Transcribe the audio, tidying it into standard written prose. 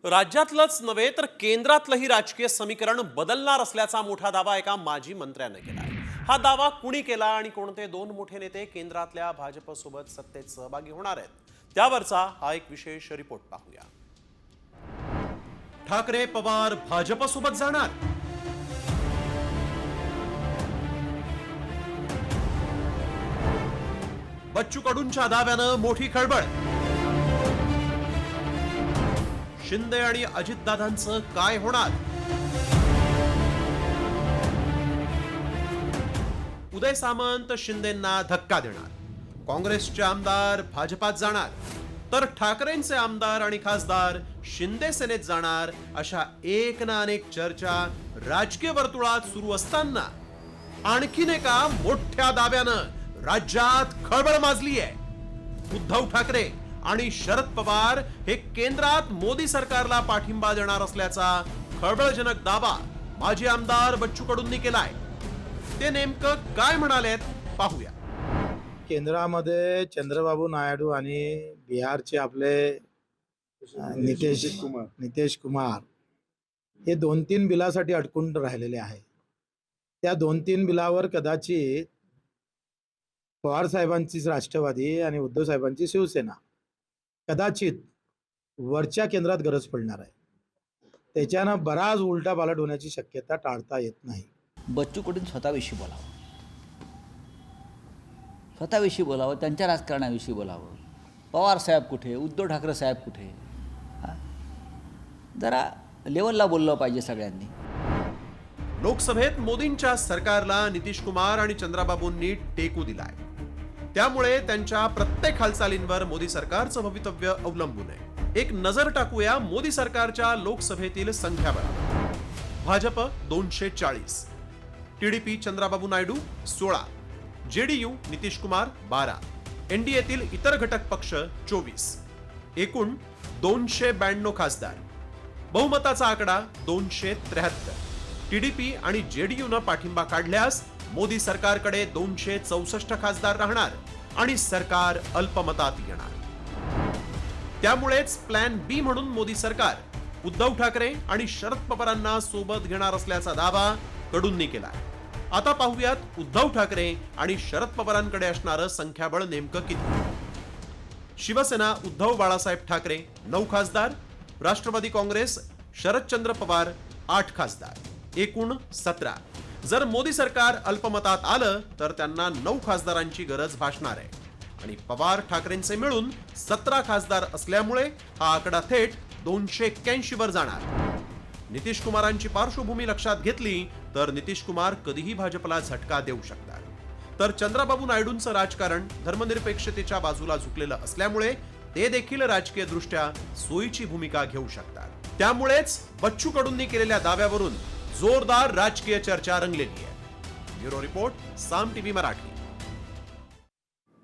राज्यातलंच नव्हे तर केंद्रातलंही राजकीय समीकरण बदलणार असल्याचा मोठा दावा एका माजी मंत्र्याने केलाय। हा दावा कुणी केला आणि कोणते दोन मोठे नेते केंद्रातल्या भाजपसोबत सत्तेत सहभागी होणार आहेत, त्यावरचा हा एक विशेष रिपोर्ट पाहूया। ठाकरे पवार भाजपसोबत जाणार? बच्चू कडूंच्या दाव्यानं मोठी खळबळ। शिंदे आणि अजितदादांचं काय होणार? उदय सामंत शिंदेंना धक्का देणार, काँग्रेसचे आमदार भाजपात जाणार, तर ठाकरेंचे आमदार आणि खासदार शिंदे सेनेत जाणार, अशा एक ना अनेक चर्चा राजकीय वर्तुळात सुरू असताना आणखीन एका मोठ्या दाव्यानं राज्यात खळबळ माजली आहे। उद्धव ठाकरे आणि शरद पवार हे केंद्रात मोदी सरकारला पाठिंबा देणार असल्याचा खळबळजनक दावा माजी आमदार बच्चू कडूंनी केलाय। ते नेमकं काय म्हणालेत पाहूया। केंद्रामध्ये चंद्रबाबू नायडू आणि बिहारचे आपले नितीश कुमार हे 2-3 बिलासाठी अडकून राहिलेले आहे। त्या 2-3 बिलावर कदाचित पवार साहेबांचीच राष्ट्रवादी आणि उद्धव साहेबांची शिवसेना कदाचित वरच्या केंद्रात गरज पडणार आहे। त्याच्यानं बराच उलटा पालट होण्याची शक्यता टाळता येत नाही। बच्चू कडून स्वतःविषयी बोलावं, स्वतःविषयी बोलावं, त्यांच्या राजकारणाविषयी बोलावं। पवार साहेब कुठे, उद्धव ठाकरे साहेब कुठे, जरा लेवलला बोललं पाहिजे सगळ्यांनी। लोकसभेत मोदींच्या सरकारला नितीश कुमार आणि चंद्राबाबूंनी टेकू दिलाय, त्यामुळे त्यांच्या प्रत्येक हालचालींवर मोदी सरकारचं भवितव्य अवलंबून आहे। एक नजर टाकूया मोदी सरकारच्या लोकसभेतील संख्याबळावर। भाजप 240, टीडीपी चंद्राबाबू नायडू 16, जेडीयू नितीश कुमार 12, एनडीएतील इतर घटक पक्ष 24, एकूण 292 खासदार। बहुमताचा आकडा 273। टीडीपी आणि जेडीयूनं पाठिंबा काढल्यास मोदी सरकारकडे 264 खासदार राहणार आणि सरकार अल्पमतात येणार। त्यामुळेच प्लॅन बी म्हणून मोदी सरकार उद्धव ठाकरे आणि शरद पवारांना सोबत घेणार असल्याचा दावा कडूंनी केलाय। आता पाहूयात उद्धव ठाकरे आणि शरद पवारांकडे असणारं संख्याबळ नेमकं किती। शिवसेना उद्धव बाळासाहेब ठाकरे 9 खासदार, राष्ट्रवादी काँग्रेस शरदचंद्र पवार 8 खासदार, एकूण 17। जर मोदी सरकार अल्पमतात आलं तर त्यांना 9 खासदारांची गरज भासणार आहे आणि पवार ठाकरेंचे मिळून 17 खासदार असल्यामुळे हा आकडा थेट 281 वर जाणार। नितीश कुमारांची पार्श्वभूमी लक्षात घेतली तर नितीश कुमार कधीही भाजपला झटका देऊ शकतात, तर चंद्राबाबू नायडूंचं राजकारण धर्मनिरपेक्षतेच्या बाजूला झुकलेलं असल्यामुळे ते देखील राजकीय दृष्ट्या सोयीची भूमिका घेऊ शकतात। त्यामुळेच बच्चू कडूंनी केलेल्या दाव्यावरून जोरदार राजकीय चर्चा रंगलेली आहे। ब्युरो रिपोर्ट, साम टीव्ही मराठी।